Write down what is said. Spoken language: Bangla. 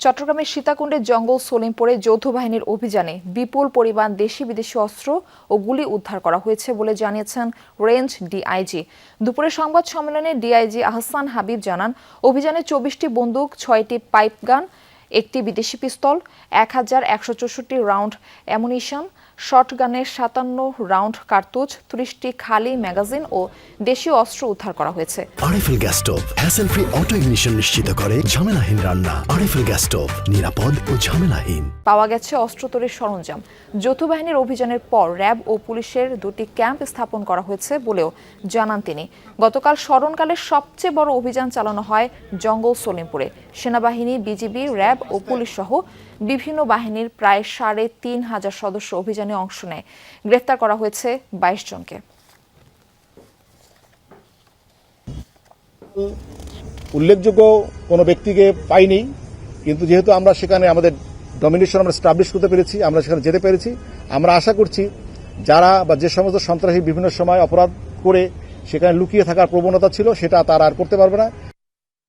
চট্টগ্রামের সীতাকুণ্ডের জঙ্গল সলিমপুরে যৌথ বাহিনীর অভিযানে বিপুল পরিমাণ দেশি বিদেশি অস্ত্র ও গুলি উদ্ধার করা হয়েছে বলে জানিয়েছেন রেঞ্জ ডিআইজি। দুপুরে সংবাদ সম্মেলনে ডিআইজি আহসান হাবিব জানান, অভিযানে 24টি বন্দুক, 6টি পাইপ গান, একটি বিদেশি পিস্তল, 1164 রাউন্ড অ্যামুনিশন, শটগানের 57 রাউন্ড কার্তুজ, 30টি খালি ম্যাগাজিন ও দেশীয় অস্ত্র উদ্ধার করা হয়েছে। RFL gas stove hassle free auto ignition নিশ্চিত করে ঝামেলাহীন রান্না। আরএফএল গ্যাস স্টোভ নিরাপদ ও ঝামেলাহীন। পাওয়া গেছে অস্ত্র তৈরির সরঞ্জাম। যৌথ বাহিনীর অভিযানের পর র্যাব ও পুলিশের 2টি ক্যাম্প স্থাপন করা হয়েছে বলেও জানান তিনি। গতকাল স্মরণকালের সবচেয়ে বড় অভিযান চালানো হয় জঙ্গল সলিমপুরে। সেনাবাহিনী, বিজিবি, র্যাব ও পুলিশ সহ বিভিন্ন বাহিনীর প্রায় 3,500 সদস্য অভিযানে অংশ নেয়। গ্রেফতার করা হয়েছে 22 জনকে। উল্লেখযোগ্য কোনো ব্যক্তিকে পাইনি, কিন্তু যেহেতু আমরা সেখানে আমাদের ডমিনেশন আমরা স্টাবলিশ করতে পেরেছি, আমরা সেখানে যেতে পেরেছি, আমরা আশা করছি যারা বা যে সমস্ত সন্ত্রাসী বিভিন্ন সময় অপরাধ করে সেখানে লুকিয়ে থাকার প্রবণতা ছিল সেটা তারা আর করতে পারবে না।